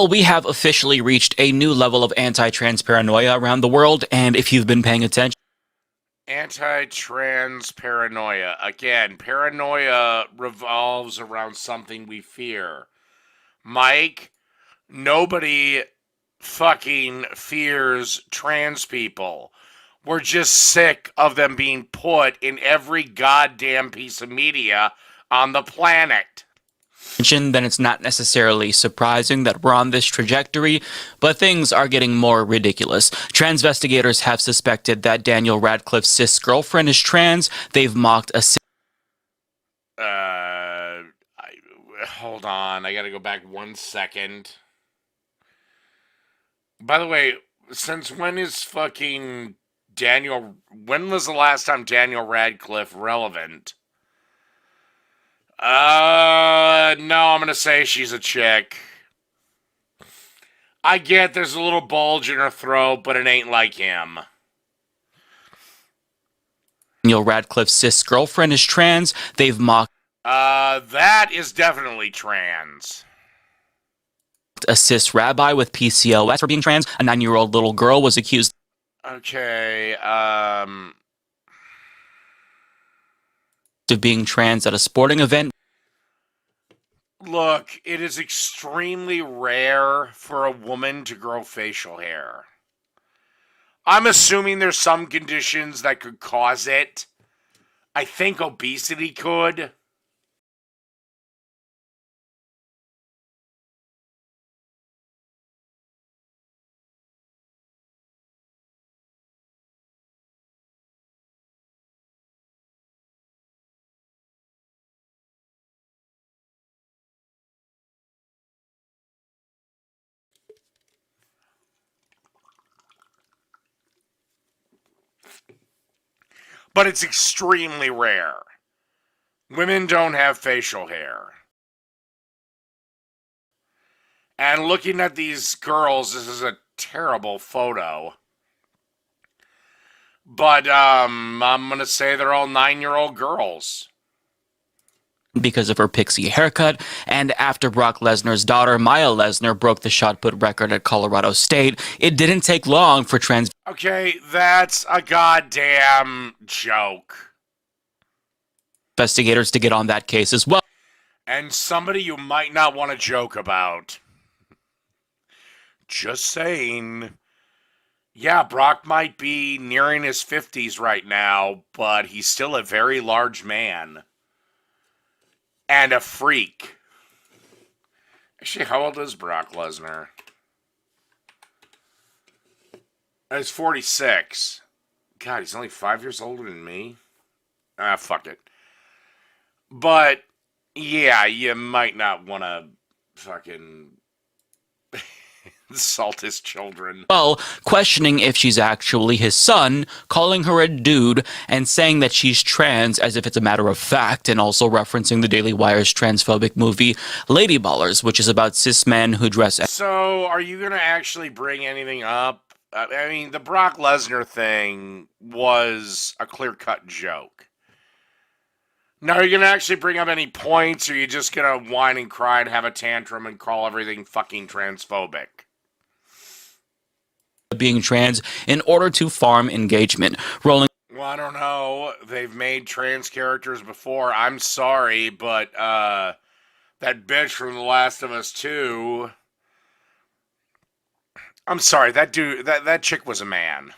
Well, we have officially reached a new level of anti-trans paranoia around the world, and if you've been paying attention, anti-trans paranoia. Again, paranoia revolves around something we fear. Mike, nobody fucking fears trans people. We're just sick of them being put in every goddamn piece of media on the planet. then it's not necessarily surprising that we're on this trajectory, but things are getting more ridiculous. Transvestigators have suspected that Daniel Radcliffe's cis girlfriend is trans. They've mocked a hold on, I gotta go back 1 second. By the way, since when is fucking when was the last time Daniel Radcliffe relevant? No, I'm gonna say she's a chick. I get there's a little bulge in her throat, but it ain't like him. Daniel Radcliffe's cis girlfriend is trans. They've mocked that is definitely trans. A cis rabbi with PCOS for being trans. A 9-year-old little girl was accused. Okay, of being trans at a sporting event. Look, it is extremely rare for a woman to grow facial hair. I'm assuming there's some conditions that could cause it. I think obesity could. But it's extremely rare. Women don't have facial hair. And looking at these girls, this is a terrible photo. But I'm going to say they're all 9-year-old girls. Because of her pixie haircut, and after Brock Lesnar's daughter, Maya Lesnar, broke the shot put record at Colorado State, it didn't take long for trans... Okay, that's a goddamn joke. Investigators to get on that case as well. And somebody you might not want to joke about. Just saying. Yeah, Brock might be nearing his 50s right now, but he's still a very large man. And a freak. Actually, how old is Brock Lesnar? He's 46. God, he's only 5 years older than me. Ah, fuck it. But, yeah, you might not want to fucking insult his children. Well, questioning if she's actually his son, calling her a dude, and saying that she's trans as if it's a matter of fact, and also referencing the Daily Wire's transphobic movie Lady Ballers, which is about cis men who dress... So, are you going to actually bring anything up? I mean, the Brock Lesnar thing was a clear-cut joke. Now, are you going to actually bring up any points, or are you just going to whine and cry and have a tantrum and call everything fucking transphobic? Being trans in order to farm engagement. Rolling... Well, I don't know. They've made trans characters before. I'm sorry, but that bitch from The Last of Us 2... I'm sorry, that chick was a man.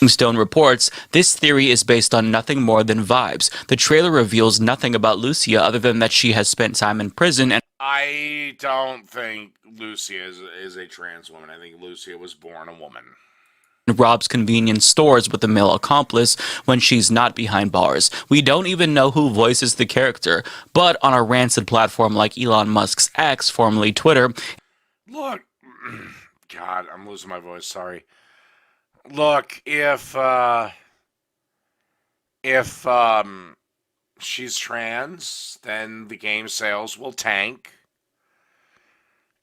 Stone reports this theory is based on nothing more than vibes. The trailer reveals nothing about Lucia other than that she has spent time in prison. And I don't think Lucia is a trans woman. I think Lucia was born a woman. Robs convenience stores with a male accomplice when she's not behind bars. We don't even know who voices the character, but on a rancid platform like Elon Musk's X, formerly Twitter... Look... God, I'm losing my voice, sorry. Look, if she's trans, then the game sales will tank.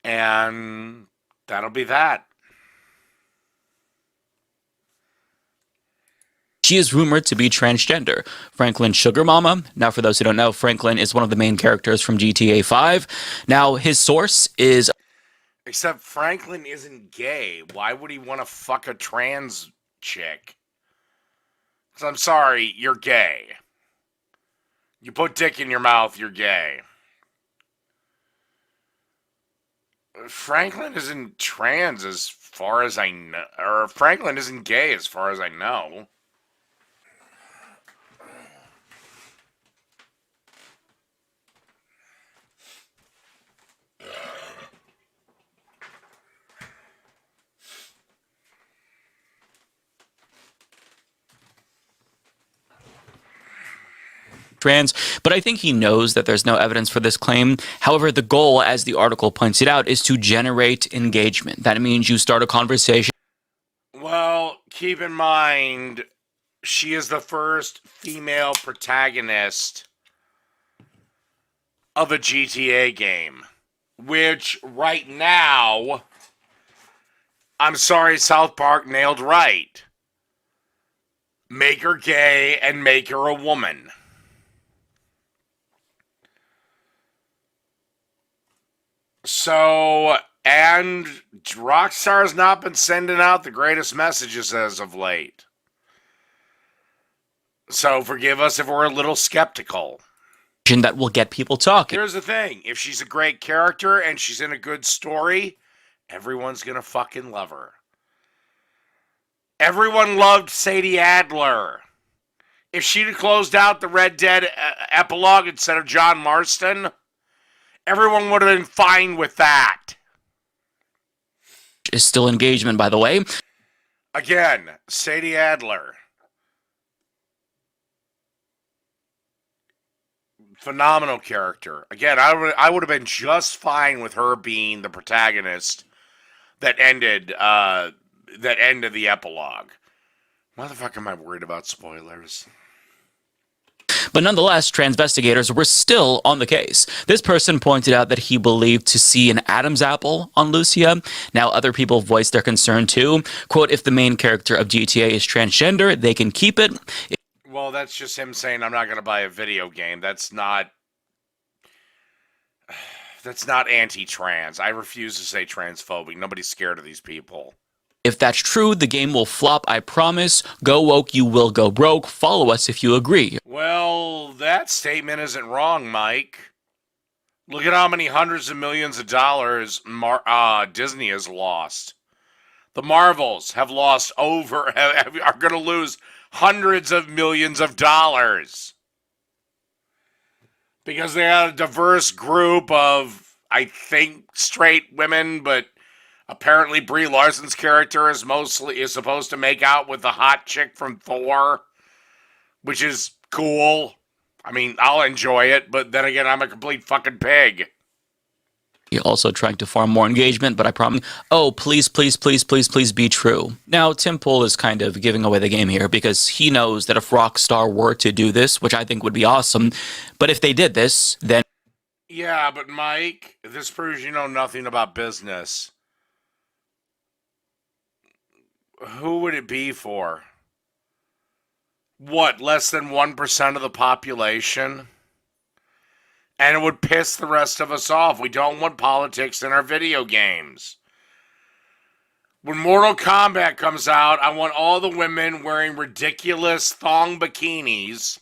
And that'll be that. She is rumored to be transgender. Franklin Sugar Mama. Now, for those who don't know, Franklin is one of the main characters from GTA 5. Now, his source is... Except Franklin isn't gay. Why would he want to fuck a trans chick? 'Cause I'm sorry, you're gay. You put dick in your mouth, you're gay. Franklin isn't trans as far as I know. Or Franklin isn't gay as far as I know. trans, but I think he knows that there's no evidence for this claim. However, the goal, as the article points it out, is to generate engagement. That means you start a conversation. Well, keep in mind, she is the first female protagonist of a GTA game, which right now, I'm sorry, South Park nailed right. Make her gay and make her a woman. So, and Rockstar's not been sending out the greatest messages as of late. So forgive us if we're a little skeptical. That will get people talking. Here's the thing. If she's a great character and she's in a good story, everyone's going to fucking love her. Everyone loved Sadie Adler. If she'd have closed out the Red Dead epilogue instead of John Marston, everyone would have been fine with that. Is still engagement, by the way. Again, Sadie Adler. Phenomenal character. Again, I would have been just fine with her being the protagonist that ended the epilogue. Why the fuck am I worried about spoilers? But nonetheless, transvestigators were still on the case. This person pointed out that he believed to see an Adam's apple on Lucia. Now, other people voiced their concern too. Quote, if the main character of GTA is transgender, they can keep it. Well, that's just him saying, I'm not going to buy a video game. That's not anti-trans. I refuse to say transphobic. Nobody's scared of these people. If that's true, the game will flop, I promise. Go woke, you will go broke. Follow us if you agree. Well, that statement isn't wrong, Mike. Look at how many hundreds of millions of dollars Disney has lost. The Marvels have lost are going to lose hundreds of millions of dollars. Because they had a diverse group of, I think, straight women, but apparently Brie Larson's character is supposed to make out with the hot chick from Thor, which is cool. I mean, I'll enjoy it, but then again, I'm a complete fucking pig. Also trying to farm more engagement, but I promise. Oh, please, please, please, please, please be true. Now, Tim Pool is kind of giving away the game here because he knows that if Rockstar were to do this, which I think would be awesome, but if they did this, then... Yeah, but Mike, this proves you know nothing about business. Who would it be for? What, less than 1% of the population? And it would piss the rest of us off. We don't want politics in our video games. When Mortal Kombat comes out, I want all the women wearing ridiculous thong bikinis.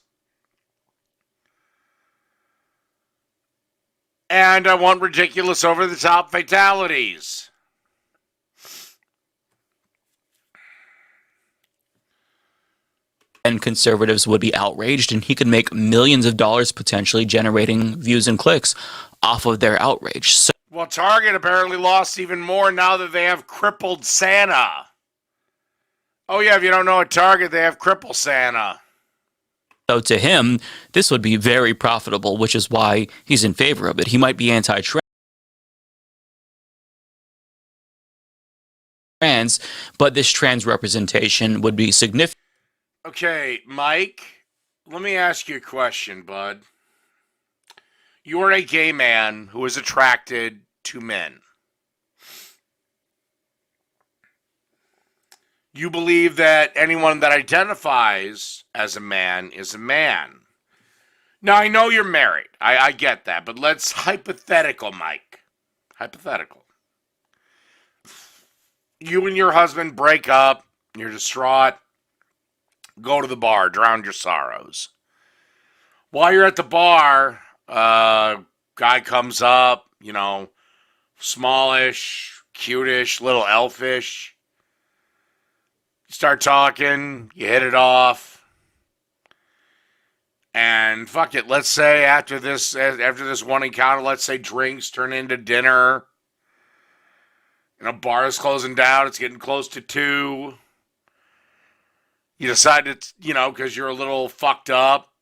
And I want ridiculous over-the-top fatalities. And conservatives would be outraged, and he could make millions of dollars potentially generating views and clicks off of their outrage. So, well, Target apparently lost even more now that they have crippled Santa. Oh yeah, if you don't know at Target, they have crippled Santa. So to him, this would be very profitable, which is why he's in favor of it. He might be anti-trans, but this trans representation would be significant. Okay, Mike, let me ask you a question, bud. You are a gay man who is attracted to men. You believe that anyone that identifies as a man is a man. Now, I know you're married. I get that. But let's hypothetical, Mike. Hypothetical. You and your husband break up, you're distraught, go to the bar, drown your sorrows. While you're at the bar, guy comes up, smallish, cutish, little elfish. You start talking, you hit it off, and fuck it. Let's say after this one encounter, let's say drinks turn into dinner. Bar is closing down. It's getting close to 2. You decide it's, because you're a little fucked up.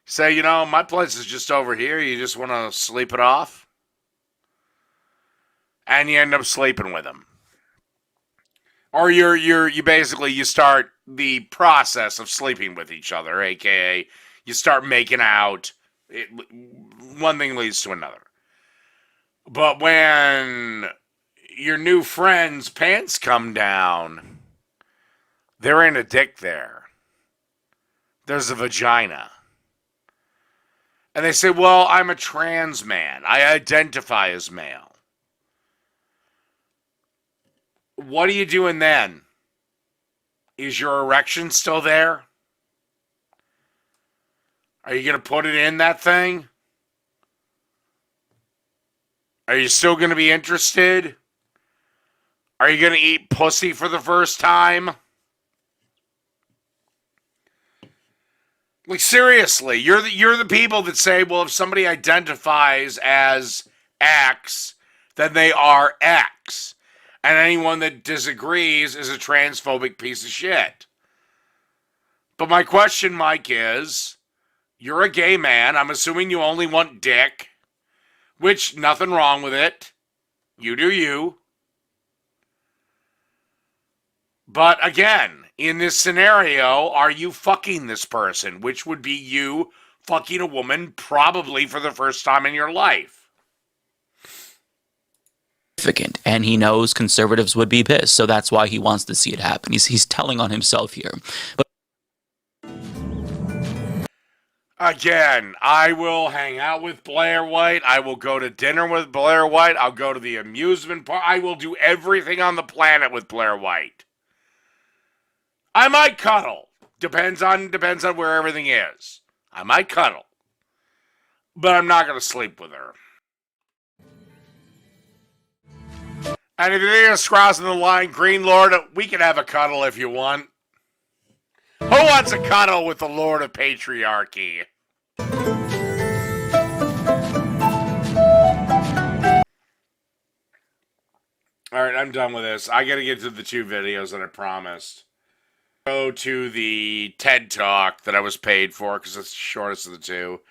Say, my place is just over here. You just want to sleep it off. And you end up sleeping with him. Or you basically, you start the process of sleeping with each other, aka you start making out. One thing leads to another. But when your new friend's pants come down, there ain't a dick there. There's a vagina. And they say, well, I'm a trans man. I identify as male. What are you doing then? Is your erection still there? Are you going to put it in that thing? Are you still going to be interested? Are you going to eat pussy for the first time? Like, seriously, you're the people that say, well, if somebody identifies as X, then they are X. And anyone that disagrees is a transphobic piece of shit. But my question, Mike, is, you're a gay man. I'm assuming you only want dick, which, nothing wrong with it. You do you. But again, in this scenario, are you fucking this person? Which would be you fucking a woman probably for the first time in your life. And he knows conservatives would be pissed, so that's why he wants to see it happen. He's telling on himself here. But again, I will hang out with Blair White. I will go to dinner with Blair White. I'll go to the amusement park. I will do everything on the planet with Blair White. I might cuddle. Depends on where everything is. I might cuddle. But I'm not going to sleep with her. And if you think it's crossing the line, Green Lord, we can have a cuddle if you want. Who wants a cuddle with the Lord of Patriarchy? Alright, I'm done with this. I gotta get to the 2 videos that I promised. Go to the TED Talk that I was paid for, because it's the shortest of the 2.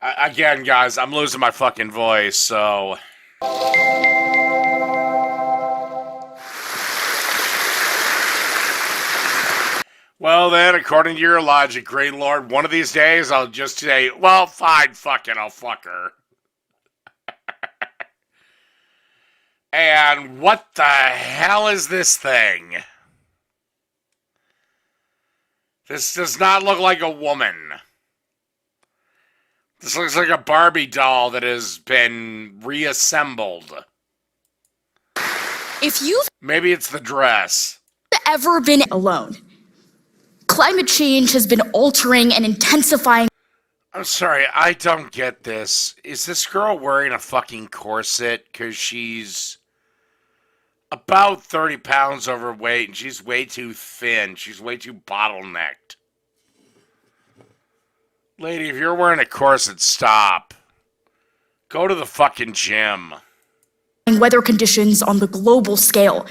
Again, guys, I'm losing my fucking voice, so... Well then, according to your logic, Great Lord, one of these days I'll just say, well, fine, fuck it, I'll fuck her. And what the hell is this thing? This does not look like a woman. This looks like a Barbie doll that has been reassembled. If you've Maybe it's the dress. ever been alone, climate change has been altering and intensifying. I'm sorry, I don't get this. Is this girl wearing a fucking corset? Because she's about 30 pounds overweight and she's way too thin. She's way too bottlenecked. Lady, if you're wearing a corset, stop. Go to the fucking gym. Weather conditions on the global scale.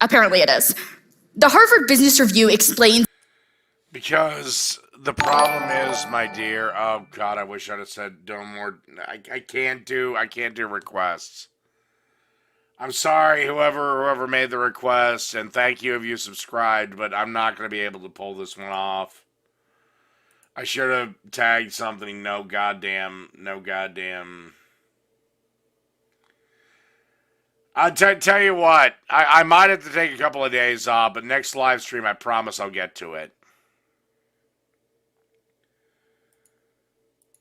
Apparently it is. The Harvard Business Review explains. Because the problem is, my dear, oh God, I wish I'd have said no more. I can't do requests. I'm sorry, whoever made the request, and thank you if you subscribed, but I'm not going to be able to pull this one off. I should have tagged something, no goddamn. I'll tell you what, I might have to take a couple of days off, but next live stream, I promise I'll get to it.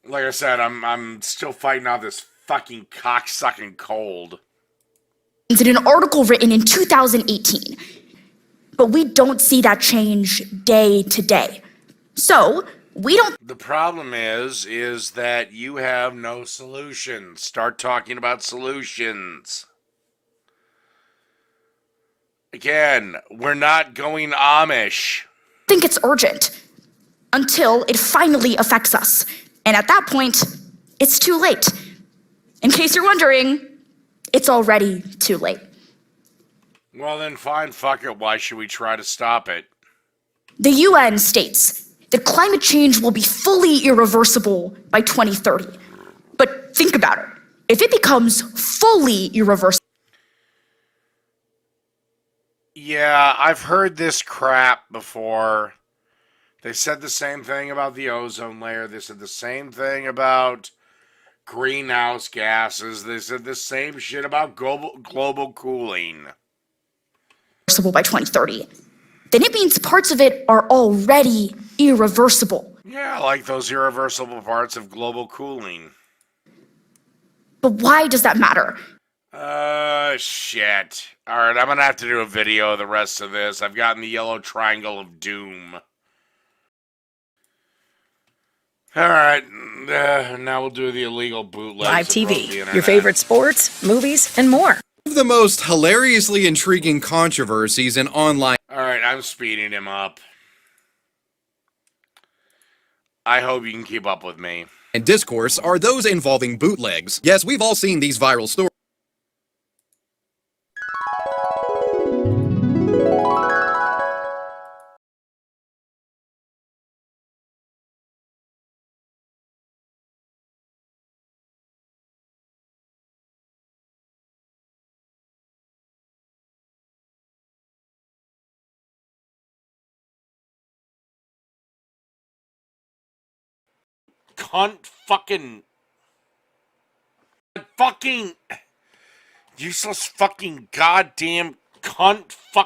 Like I said, I'm still fighting off this fucking cocksucking cold. in an article written in 2018. But we don't see that change day to day. So, we don't The problem is that you have no solutions. Start talking about solutions. Again, we're not going Amish. think it's urgent until it finally affects us. And at that point, it's too late. In case you're wondering, it's already too late. Well then fine, fuck it. Why should we try to stop it? The UN states that climate change will be fully irreversible by 2030. But think about it. If it becomes fully irreversible, Yeah, I've heard this crap before. They said the same thing about the ozone layer. They said the same thing about greenhouse gases. They said the same shit about global cooling. by 2030, then it means parts of it are already irreversible. Yeah, like those irreversible parts of global cooling. But why does that matter? Shit. Alright, I'm gonna have to do a video of the rest of this. I've gotten the yellow triangle of doom. Alright, now we'll do the illegal bootlegs. Live TV, your favorite sports, movies, and more. One of the most hilariously intriguing controversies in online Alright, I'm speeding him up. I hope you can keep up with me. discourse are those involving bootlegs. Yes, we've all seen these viral stories. Cunt fucking useless fucking goddamn cunt fuck.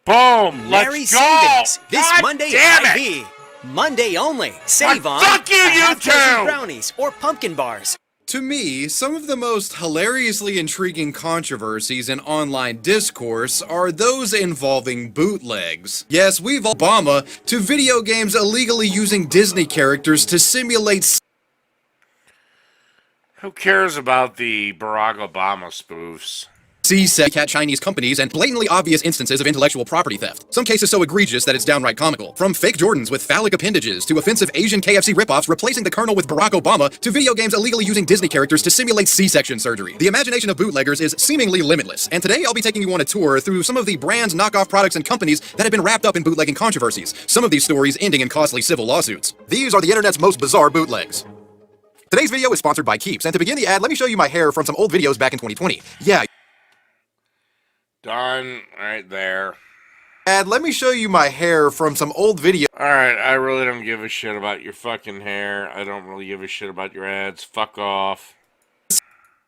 Boom! Larry Let's go! Savings this God Monday damn at it! IV. Monday only. Save on fuck you, a half you dozen two! brownies or pumpkin bars. To me, some of the most hilariously intriguing controversies in online discourse are those involving bootlegs. Yes, we've Obama to video games illegally using Disney characters to simulate Who cares about the Barack Obama spoofs? cat Chinese companies and blatantly obvious instances of intellectual property theft. Some cases so egregious that it's downright comical. From fake Jordans with phallic appendages to offensive Asian KFC ripoffs replacing the Colonel with Barack Obama to video games illegally using Disney characters to simulate C-section surgery. The imagination of bootleggers is seemingly limitless, and today I'll be taking you on a tour through some of the brands, knockoff products, and companies that have been wrapped up in bootlegging controversies, some of these stories ending in costly civil lawsuits. These are the internet's most bizarre bootlegs. Today's video is sponsored by Keeps, and to begin the ad, let me show you my hair from some old videos back in 2020. Yeah. Done right there. And let me show you my hair from some old video. Alright, I really don't give a shit about your fucking hair. I don't really give a shit about your ads. Fuck off.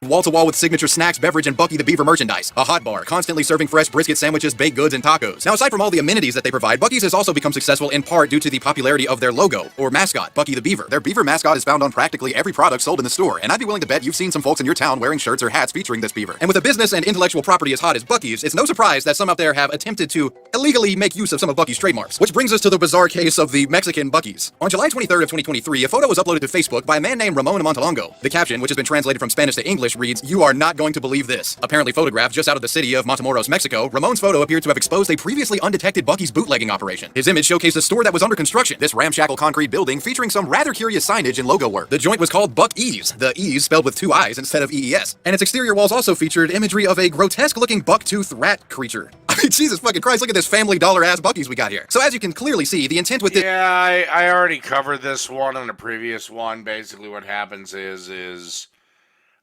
Wall-to-wall with signature snacks, beverage, and Bucky the Beaver merchandise. A hot bar, constantly serving fresh brisket sandwiches, baked goods, and tacos. Now, aside from all the amenities that they provide, Bucky's has also become successful in part due to the popularity of their logo, or mascot, Bucky the Beaver. Their beaver mascot is found on practically every product sold in the store, and I'd be willing to bet you've seen some folks in your town wearing shirts or hats featuring this beaver. And with a business and intellectual property as hot as Bucky's, it's no surprise that some out there have attempted to illegally make use of some of Bucky's trademarks. Which brings us to the bizarre case of the Mexican Bucky's. On July 23rd of 2023, a photo was uploaded to Facebook by a man named Ramon Montalongo. The caption, which has been translated from Spanish to English, reads, "You are not going to believe this." Apparently photographed just out of the city of Matamoros, Mexico, Ramon's photo appeared to have exposed a previously undetected Bucky's bootlegging operation. His image showcased a store that was under construction, this ramshackle concrete building featuring some rather curious signage and logo work. The joint was called Buc-ee's, the E's spelled with two I's instead of EES, and its exterior walls also featured imagery of a grotesque-looking buck-toothed rat creature. I mean, Jesus fucking Christ, look at this Family Dollar-ass Bucky's we got here. So as you can clearly see, the intent with this— Yeah, I already covered this one in a previous one. Basically what happens is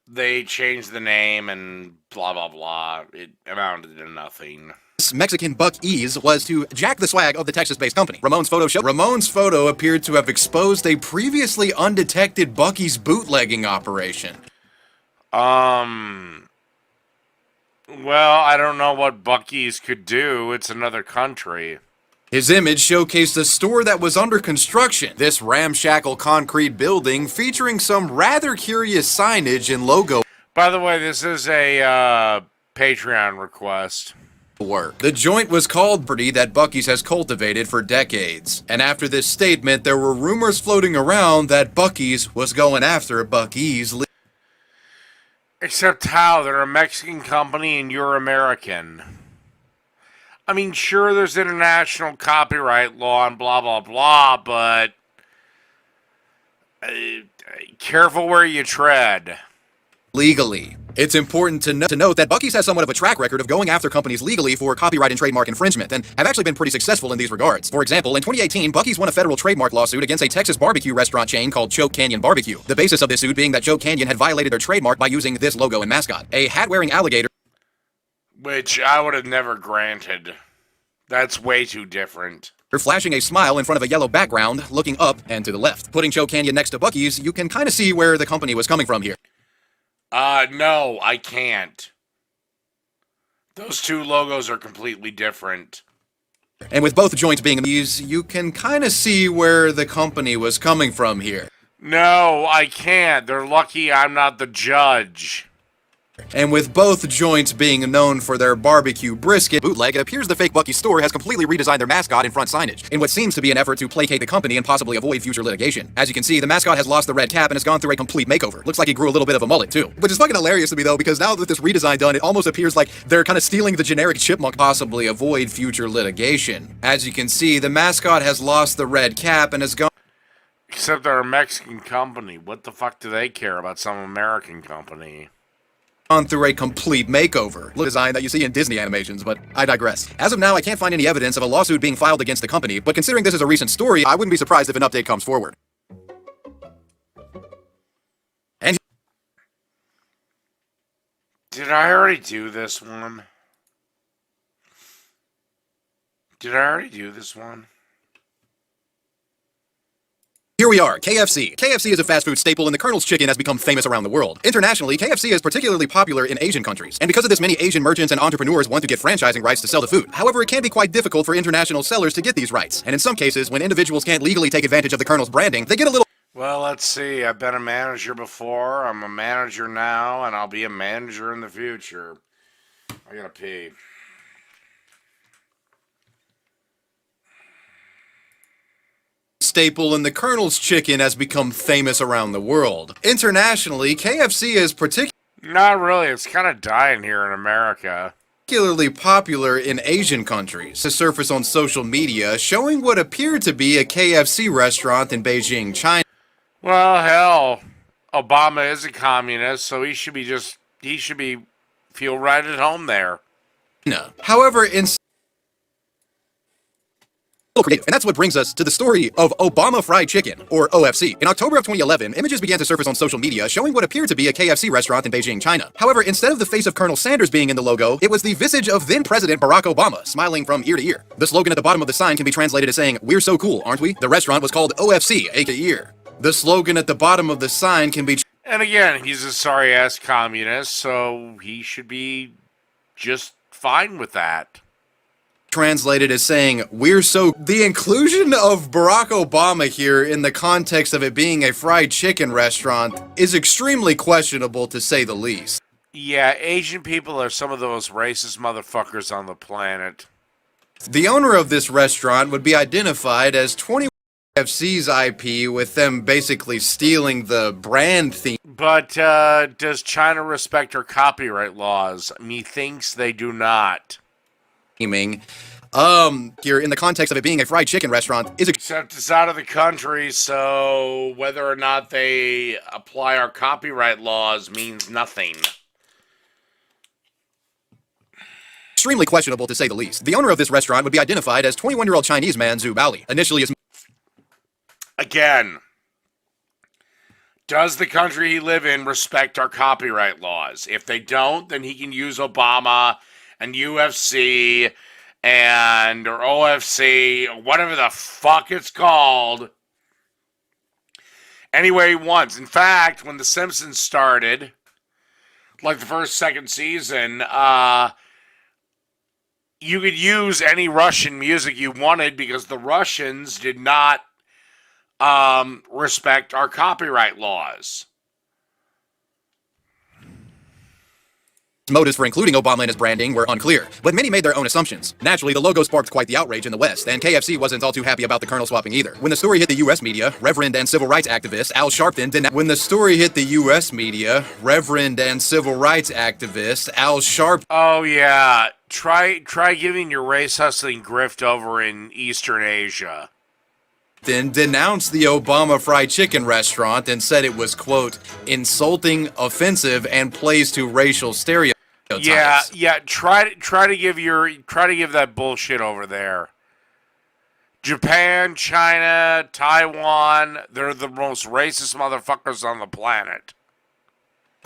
they change the name and blah, blah, blah. It amounted to nothing. Mexican Buc-ee's was to jack the swag of the Texas-based company. Ramon's photo appeared to have exposed a previously undetected Bucky's bootlegging operation. Well, I don't know what Bucky's could do. It's another country. His image showcased a store that was under construction. This ramshackle concrete building featuring some rather curious signage and logo By the way, this is a Patreon request. work. The joint was called property that Buc-ee's has cultivated for decades. And after this statement, there were rumors floating around that Buc-ee's was going after Buc-ee's. Except how? They're a Mexican company and you're American. I mean, sure, there's international copyright law and blah, blah, blah, but careful where you tread. Legally. It's important to note that Buc-ee's has somewhat of a track record of going after companies legally for copyright and trademark infringement, and have actually been pretty successful in these regards. For example, in 2018, Buc-ee's won a federal trademark lawsuit against a Texas barbecue restaurant chain called Choke Canyon Barbecue. The basis of this suit being that Choke Canyon had violated their trademark by using this logo and mascot. A hat-wearing alligator, Which I would have never granted. That's way too different. flashing a smile in front of a yellow background, looking up and to the left. Putting Choke Canyon next to Buc-ee's, you can kind of see where the company was coming from here. No, I can't. Those two logos are completely different. And with both joints being these, you can kind of see where the company was coming from here. No, I can't. They're lucky I'm not the judge. And with both joints being known for their barbecue brisket bootleg, it appears the fake Buc-ee's store has completely redesigned their mascot and front signage, in what seems to be an effort to placate the company and possibly avoid future litigation. As you can see, the mascot has lost the red cap and has gone through a complete makeover. Looks like he grew a little bit of a mullet too. Which is fucking hilarious to me though, because now with this redesign done, it almost appears like they're kind of stealing the generic chipmunk, possibly avoid future litigation. As you can see, the mascot has lost the red cap and has gone Except they're a Mexican company. What the fuck do they care about some American company? through a complete makeover. Design that you see in Disney animations, but I digress. As of now, I can't find any evidence of a lawsuit being filed against the company, but considering this is a recent story, I wouldn't be surprised if an update comes forward. And Did I already do this one? here we are, KFC. KFC is a fast food staple and the Colonel's chicken has become famous around the world. Internationally, KFC is particularly popular in Asian countries. And because of this, many Asian merchants and entrepreneurs want to get franchising rights to sell the food. However, it can be quite difficult for international sellers to get these rights. And in some cases, when individuals can't legally take advantage of the Colonel's branding, they get a little Well, let's see. I've been a manager before. I'm a manager now, and I'll be a manager in the future. I gotta pee. staple and the Colonel's chicken has become famous around the world. Internationally, KFC is Not really. It's kind of dying here in America. particularly popular in Asian countries. To surface on social media, showing what appeared to be a KFC restaurant in Beijing, China. Well, hell, Obama is a communist, so he should feel right at home there. However, in creative. And that's what brings us to the story of Obama Fried Chicken, or OFC. In October of 2011, images began to surface on social media showing what appeared to be a KFC restaurant in Beijing, China. However, instead of the face of Colonel Sanders being in the logo, it was the visage of then President Barack Obama, smiling from ear to ear. The slogan at the bottom of the sign can be translated as saying, "We're so cool, aren't we?" The restaurant was called OFC, aka Ear. The slogan at the bottom of the sign can be And again, he's a sorry-ass communist, so he should be just fine with that. translated as saying, "We're so..." The inclusion of Barack Obama here in the context of it being a fried chicken restaurant is extremely questionable to say the least. Yeah, Asian people are some of the most racist motherfuckers on the planet. The owner of this restaurant would be identified as 20 FC's IP, with them basically stealing the brand theme. But does China respect her copyright laws? Methinks they do not. Here in the context of it being a fried chicken restaurant is Except it's out of the country, so whether or not they apply our copyright laws means nothing. extremely questionable to say the least. The owner of this restaurant would be identified as 21-year-old Chinese man Zhu Baoli. Initially as Again, does the country he live in respect our copyright laws? If they don't, then he can use Obama and UFC and or OFC, or whatever the fuck it's called, anyway he wants. In fact, when The Simpsons started, like the first, second season, you could use any Russian music you wanted because the Russians did not respect our copyright laws. Motives for including Obama in his branding were unclear, but many made their own assumptions. Naturally, the logo sparked quite the outrage in the West, and KFC wasn't all too happy about the kernel swapping either. When the story hit the U.S. media, Reverend and civil rights activist Al Sharpton Oh yeah, try giving your race hustling grift over in Eastern Asia. then denounced the Obama fried chicken restaurant and said it was, quote, insulting, offensive, and plays to racial stereotypes. Yeah. Try to give that bullshit over there. Japan, China, Taiwan, they're the most racist motherfuckers on the planet.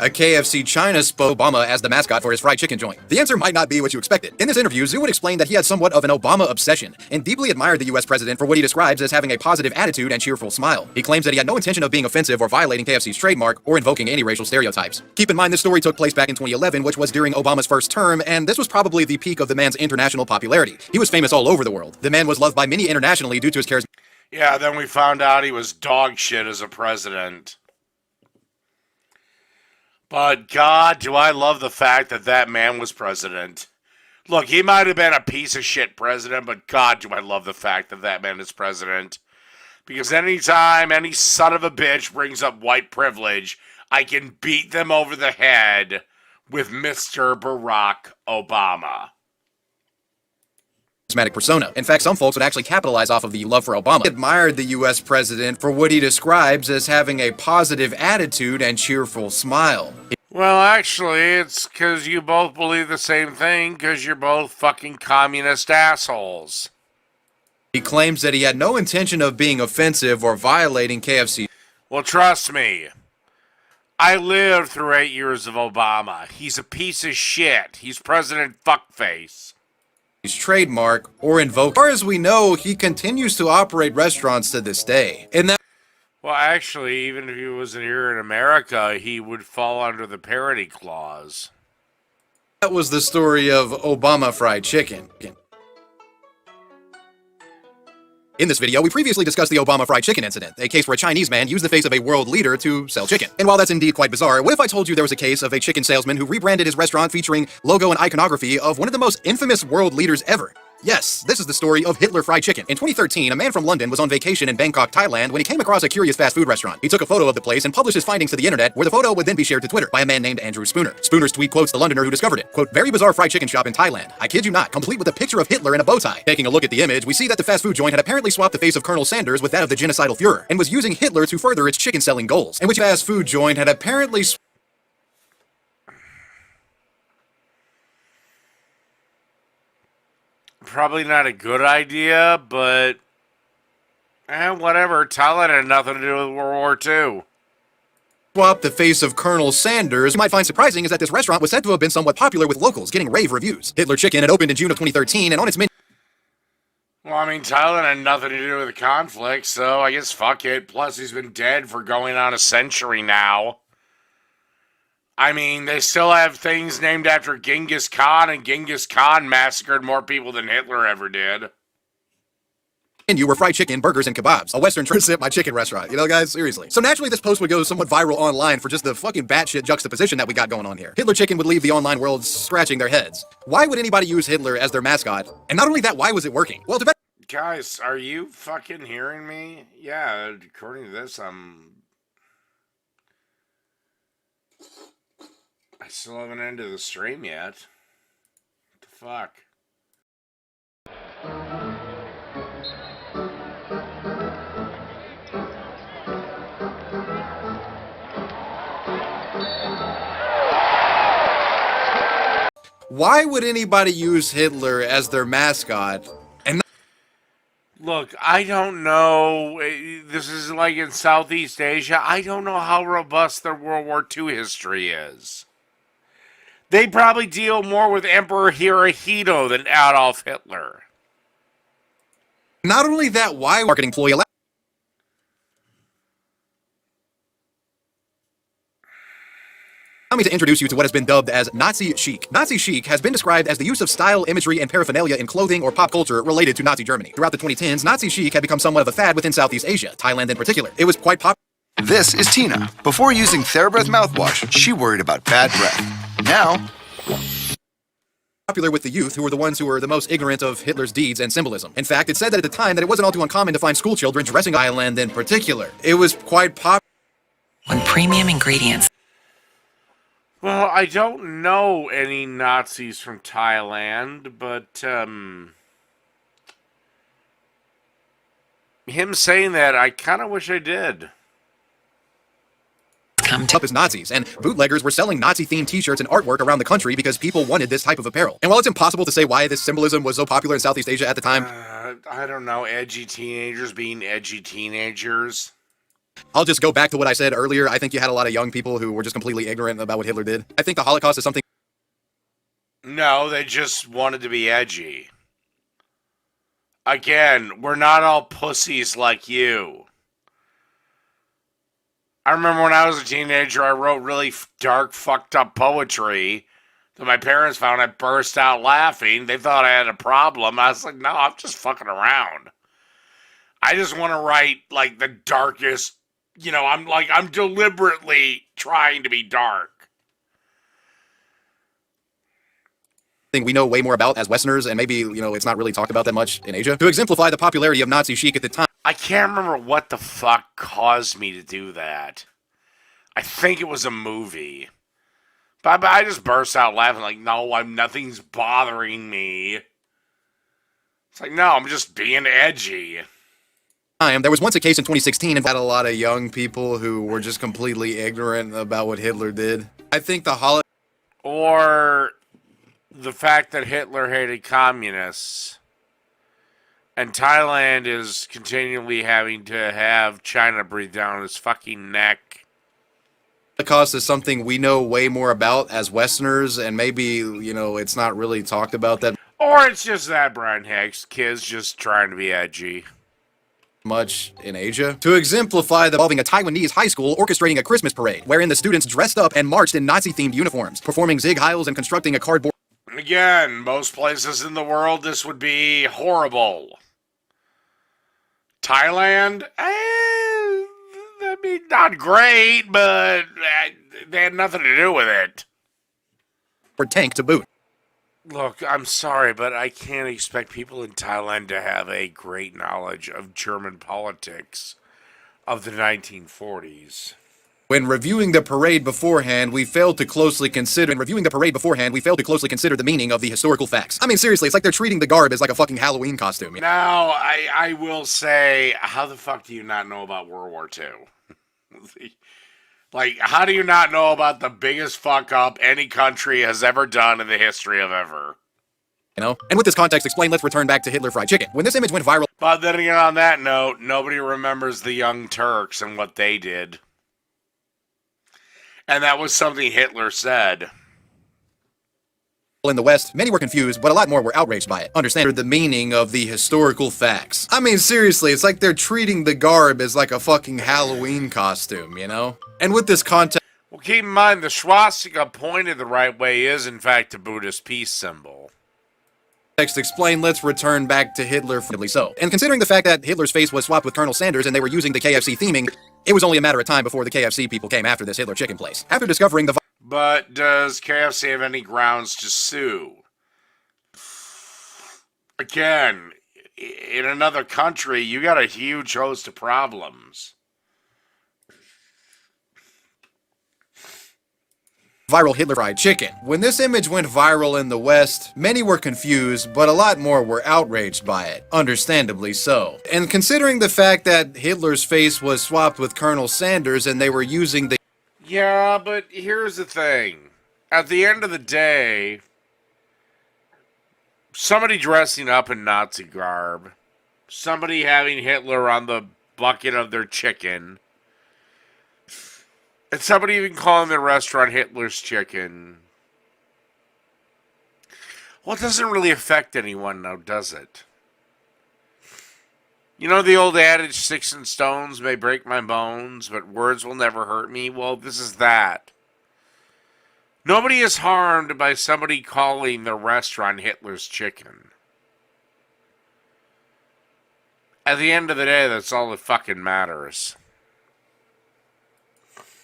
A KFC China spoke Obama as the mascot for his fried chicken joint. The answer might not be what you expected. In this interview, Zhu would explain that he had somewhat of an Obama obsession and deeply admired the U.S. president for what he describes as having a positive attitude and cheerful smile. He claims that he had no intention of being offensive or violating KFC's trademark or invoking any racial stereotypes. Keep in mind this story took place back in 2011, which was during Obama's first term, and this was probably the peak of the man's international popularity. He was famous all over the world. The man was loved by many internationally due to his charisma. Yeah, then we found out he was dog shit as a president. But God, do I love the fact that that man was president. Look, he might have been a piece of shit president, but God, do I love the fact that that man is president. Because anytime any son of a bitch brings up white privilege, I can beat them over the head with Mr. Barack Obama. Persona. In fact, some folks would actually capitalize off of the love for Obama. He admired the U.S. president for what he describes as having a positive attitude and cheerful smile. Well, actually, it's because you both believe the same thing, because you're both fucking communist assholes. He claims that he had no intention of being offensive or violating KFC. Well, trust me. I lived through 8 years of Obama. He's a piece of shit. He's President Fuckface. His trademark or invoke. As far as we know, he continues to operate restaurants to this day. Well, actually, even if he wasn't here in America, he would fall under the parody clause. That was the story of Obama fried chicken. In this video, we previously discussed the Obama fried chicken incident, a case where a Chinese man used the face of a world leader to sell chicken. And while that's indeed quite bizarre, what if I told you there was a case of a chicken salesman who rebranded his restaurant featuring logo and iconography of one of the most infamous world leaders ever? Yes, this is the story of Hitler Fried Chicken. In 2013, a man from London was on vacation in Bangkok, Thailand, when he came across a curious fast food restaurant. He took a photo of the place and published his findings to the internet, where the photo would then be shared to Twitter by a man named Andrew Spooner. Spooner's tweet quotes the Londoner who discovered it. Quote, very bizarre fried chicken shop in Thailand. I kid you not, complete with a picture of Hitler in a bow tie. Taking a look at the image, we see that the fast food joint had apparently swapped the face of Colonel Sanders with that of the genocidal Fuhrer, and was using Hitler to further its chicken selling goals. And which fast food joint had apparently Probably not a good idea, but whatever. Thailand had nothing to do with World War II. Swap the face of Colonel Sanders. You might find surprising is that this restaurant was said to have been somewhat popular with locals, getting rave reviews. Hitler Chicken had opened in June of 2013, and on its menu. Well, I mean, Thailand had nothing to do with the conflict, so I guess fuck it. Plus, he's been dead for going on a century now. I mean, they still have things named after Genghis Khan, and Genghis Khan massacred more people than Hitler ever did. You were fried chicken, burgers, and kebabs. A Western trip at my chicken restaurant. You know, guys, seriously. So naturally, this post would go somewhat viral online for just the fucking batshit juxtaposition that we got going on here. Hitler Chicken would leave the online world scratching their heads. Why would anybody use Hitler as their mascot? And not only that, why was it working? Well, guys, are you fucking hearing me? Yeah, according to this, I still haven't ended the stream yet. What the fuck? why would anybody use Hitler as their mascot? Look, I don't know. This is like in Southeast Asia. I don't know how robust their World War II history is. They probably deal more with Emperor Hirohito than Adolf Hitler. Not only that, why marketing employee Allow me to introduce you to what has been dubbed as Nazi chic. Nazi chic has been described as the use of style, imagery, and paraphernalia in clothing or pop culture related to Nazi Germany. Throughout the 2010s, Nazi chic had become somewhat of a fad within Southeast Asia, Thailand in particular. It was quite popular. This is Tina. Before using TheraBreath mouthwash, she worried about bad breath. Now, Popular with the youth, who were the ones who were the most ignorant of Hitler's deeds and symbolism. In fact, it said that at the time that it wasn't all too uncommon to find school children dressing Thailand in particular. It was quite popular. On premium ingredients. Well, I don't know any Nazis from Thailand, but him saying that, I kind of wish I did. Up as Nazis, and bootleggers were selling Nazi-themed t-shirts and artwork around the country because people wanted this type of apparel. And while it's impossible to say why this symbolism was so popular in Southeast Asia at the time, I don't know, edgy teenagers being edgy teenagers. I'll just go back to what I said earlier. I think you had a lot of young people who were just completely ignorant about what Hitler did. I think the Holocaust is something... No, they just wanted to be edgy. Again, we're not all pussies like you. I remember when I was a teenager, I wrote really dark, fucked up poetry that my parents found. I burst out laughing. They thought I had a problem. I was like, no, I'm just fucking around. I just want to write, like, the darkest, I'm deliberately trying to be dark. Thing we know way more about as Westerners, and maybe, it's not really talked about that much in Asia. To exemplify the popularity of Nazi chic at the time, I can't remember what the fuck caused me to do that. I think it was a movie. But I just burst out laughing like, no, nothing's bothering me. It's like, no, I'm just being edgy. There was once a case in 2016 and had a lot of young people who were just completely ignorant about what Hitler did. I think the Or the fact that Hitler hated communists. And Thailand is continually having to have China breathe down his fucking neck. Holocaust is something we know way more about as Westerners, and maybe, it's not really talked about that Or it's just that Brian Hicks, kids just trying to be edgy. Much in Asia. To exemplify the involving a Taiwanese high school orchestrating a Christmas parade, wherein the students dressed up and marched in Nazi-themed uniforms, performing zig heils and constructing a cardboard... Again, most places in the world, this would be horrible. Thailand? I mean, not great, but they had nothing to do with it. ...or tank to boot. Look, I'm sorry, but I can't expect people in Thailand to have a great knowledge of German politics of the 1940s. When reviewing the parade beforehand, we failed to closely consider the meaning of the historical facts. I mean, seriously, it's like they're treating the garb as like a fucking Halloween costume. Now, I will say, how the fuck do you not know about World War II? Like, how do you not know about the biggest fuck up any country has ever done in the history of ever? And with this context explained, let's return back to Hitler fried chicken. When this image went viral... But then again, on that note, nobody remembers the Young Turks and what they did. And that was something Hitler said. In the West, many were confused, but a lot more were outraged by it. Understand the meaning of the historical facts. I mean, seriously, it's like they're treating the garb as like a fucking Halloween costume, And with this context... Well, keep in mind, the swastika pointed the right way is, in fact, a Buddhist peace symbol. Explain, let's return back to Hitler so. And considering the fact that Hitler's face was swapped with Colonel Sanders and they were using the KFC theming, it was only a matter of time before the KFC people came after this Hitler chicken place. After discovering the... But does KFC have any grounds to sue? Again, in another country, you got a huge host of problems. Viral Hitler fried chicken. When this image went viral in the West, many were confused, but a lot more were outraged by it. Understandably so. And considering the fact that Hitler's face was swapped with Colonel Sanders and they were using the... Yeah, but here's the thing. At the end of the day, somebody dressing up in Nazi garb, somebody having Hitler on the bucket of their chicken, and somebody even calling their restaurant Hitler's Chicken. Well, it doesn't really affect anyone now, does it? You know the old adage, sticks and stones may break my bones, but words will never hurt me? Well, this is that. Nobody is harmed by somebody calling the restaurant Hitler's Chicken. At the end of the day, that's all that fucking matters.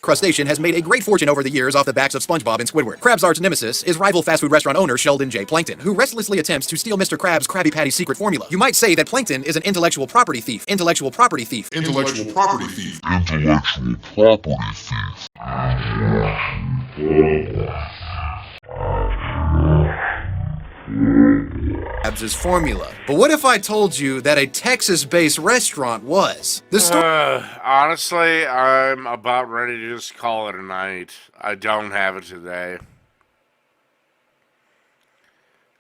Crustacean has made a great fortune over the years off the backs of SpongeBob and Squidward. Krabs' arch nemesis is rival fast food restaurant owner Sheldon J. Plankton, who restlessly attempts to steal Mr. Krabs' Krabby Patty's secret formula. You might say that Plankton is an intellectual property thief. Intellectual property thief. Intellectual property thief. Krabs' formula. But what if I told you that a Texas-based restaurant was? The story. Honestly, I'm about ready to just call it a night. I don't have it today.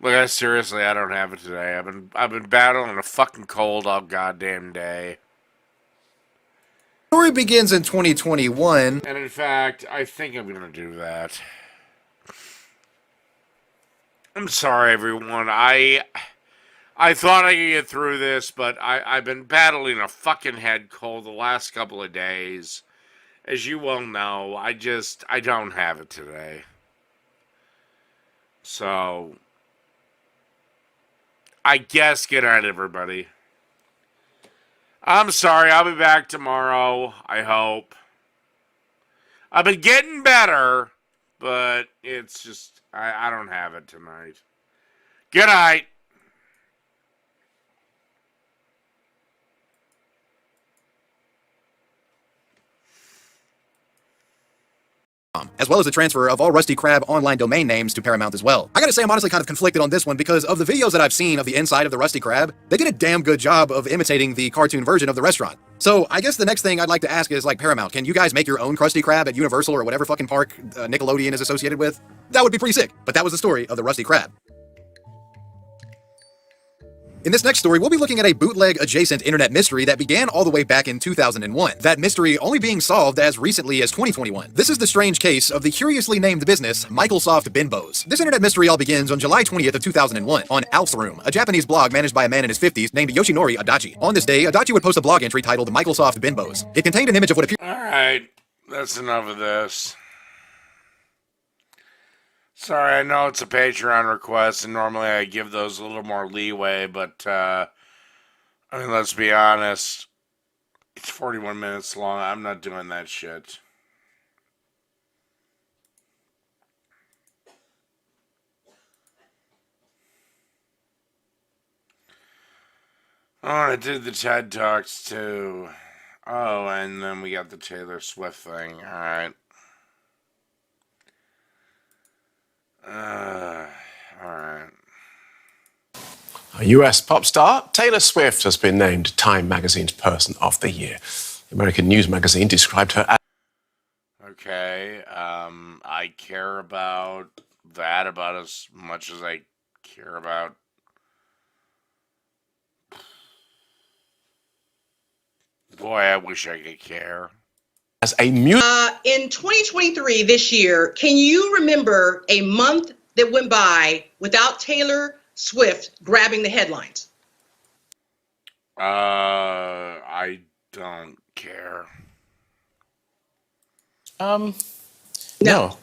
Look, seriously, I don't have it today. I've been battling a fucking cold all goddamn day. The story begins in 2021. And in fact, I think I'm gonna do that. I'm sorry, everyone. I thought I could get through this, but I've been battling a fucking head cold the last couple of days. As you well know, I don't have it today. So, I guess good night, everybody. I'm sorry, I'll be back tomorrow, I hope. I've been getting better, but it's just, I don't have it tonight. Good night. As well as the transfer of all Rusty Krab online domain names to Paramount as well. I gotta say, I'm honestly kind of conflicted on this one because of the videos that I've seen of the inside of the Rusty Krab, they did a damn good job of imitating the cartoon version of the restaurant. So I guess the next thing I'd like to ask is, like, Paramount, can you guys make your own Krusty Krab at Universal or whatever fucking park Nickelodeon is associated with? That would be pretty sick. But that was the story of the Rusty Krab. In this next story, we'll be looking at a bootleg-adjacent internet mystery that began all the way back in 2001. That mystery only being solved as recently as 2021. This is the strange case of the curiously named business, Microsoft Bimbos. This internet mystery all begins on July 20th of 2001 on Alf's Room, a Japanese blog managed by a man in his 50s named Yoshinori Adachi. On this day, Adachi would post a blog entry titled Microsoft Bimbos. It contained an image of what appeared— Alright, that's enough of this. Sorry, I know it's a Patreon request, and normally I give those a little more leeway, but, I mean, let's be honest. It's 41 minutes long. I'm not doing that shit. Oh, I did the TED Talks, too. Oh, and then we got the Taylor Swift thing. Alright. Alright. A US pop star, Taylor Swift, has been named Time Magazine's Person of the Year. The American News magazine described her as... Okay, I care about that about as much as I care about... Boy, I wish I could care. As a music... In 2023, this year, can you remember a month that went by without Taylor Swift grabbing the headlines? I don't care. No.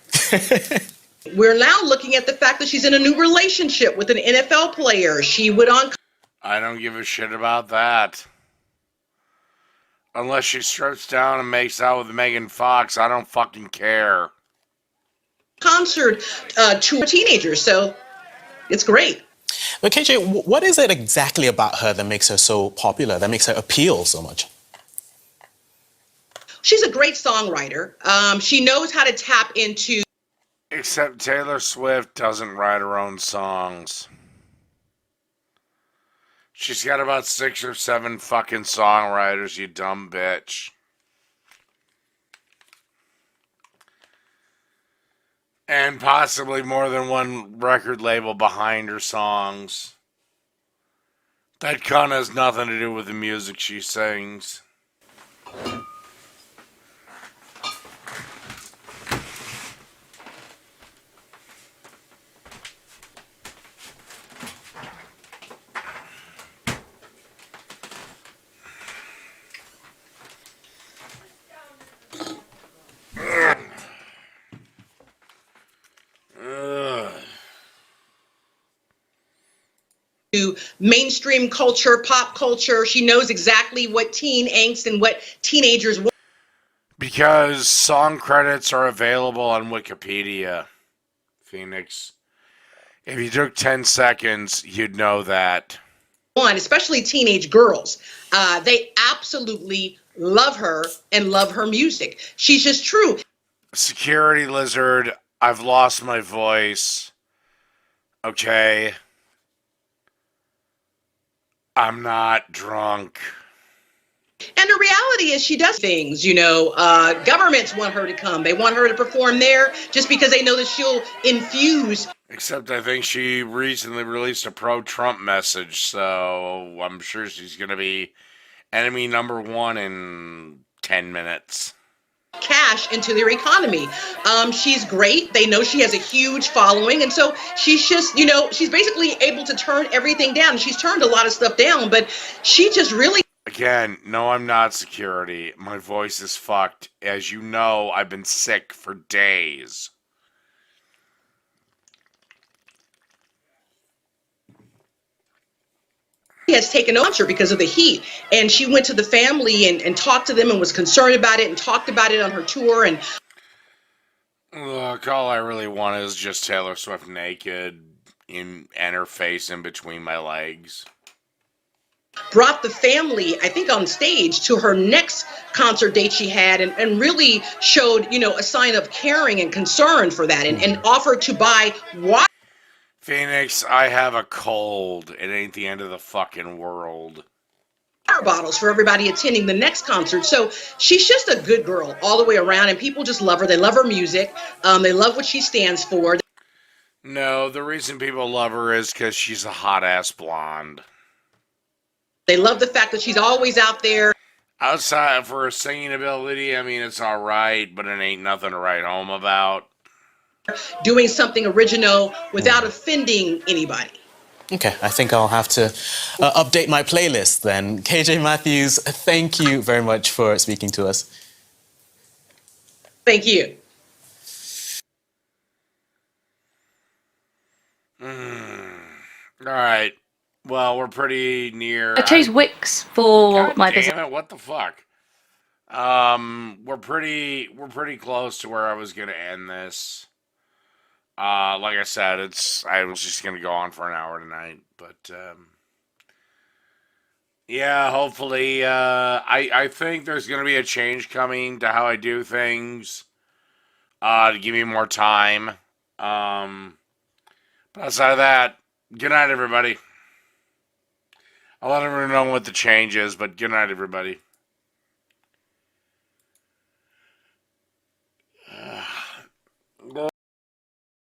We're now looking at the fact that she's in a new relationship with an NFL player. She went on... I don't give a shit about that. Unless she strips down and makes out with Megan Fox, I don't fucking care. concert to teenagers, so it's great. But KJ, what is it exactly about her that makes her so popular, that makes her appeal so much? She's a great songwriter. She knows how to tap into... Except Taylor Swift doesn't write her own songs. She's got about 6 or 7 fucking songwriters, you dumb bitch. And possibly more than one record label behind her songs. That cunt has nothing to do with the music she sings. Ugh. To mainstream culture, pop culture. She knows exactly what teen angst and what teenagers want. Because song credits are available on Wikipedia, Phoenix. If you took 10 seconds, you'd know that. Especially teenage girls. They absolutely love her and love her music. She's just true. Security Lizard, I've lost my voice. Okay. I'm not drunk. And the reality is she does things, governments want her to come. They want her to perform there just because they know that she'll infuse. Except I think she recently released a pro-Trump message, so I'm sure she's going to be enemy number one in 10 minutes. Cash into their economy. She's great. They know she has a huge following. And so she's just, she's basically able to turn everything down. She's turned a lot of stuff down, but she just really. Again, no, I'm not security. My voice is fucked. As you know, I've been sick for days. Has taken over because of the heat, and she went to the family and talked to them and was concerned about it and talked about it on her tour. And look, all I really want is just Taylor Swift naked and her face in between my legs. Brought the family, I think, on stage to her next concert date she had, and really showed, a sign of caring and concern for that, and offered to buy water. Phoenix, I have a cold. It ain't the end of the fucking world. Bottles for everybody attending the next concert. So she's just a good girl all the way around, and people just love her. They love her music. They love what she stands for. No, the reason people love her is because she's a hot-ass blonde. They love the fact that she's always out there. Outside for her singing ability, I mean, it's all right, but it ain't nothing to write home about. Doing something original without offending anybody. Okay, I think I'll have to update my playlist then. KJ Matthews, thank you very much for speaking to us. Thank you. All right. Well, we're pretty near. I chose Wix for God my damn business. it! What the fuck? We're pretty close to where I was gonna end this. Like I said, I was just gonna go on for an hour tonight, but yeah, hopefully, I think there's gonna be a change coming to how I do things, to give me more time. But outside of that, good night, everybody. I'll let everyone know what the change is, but good night, everybody.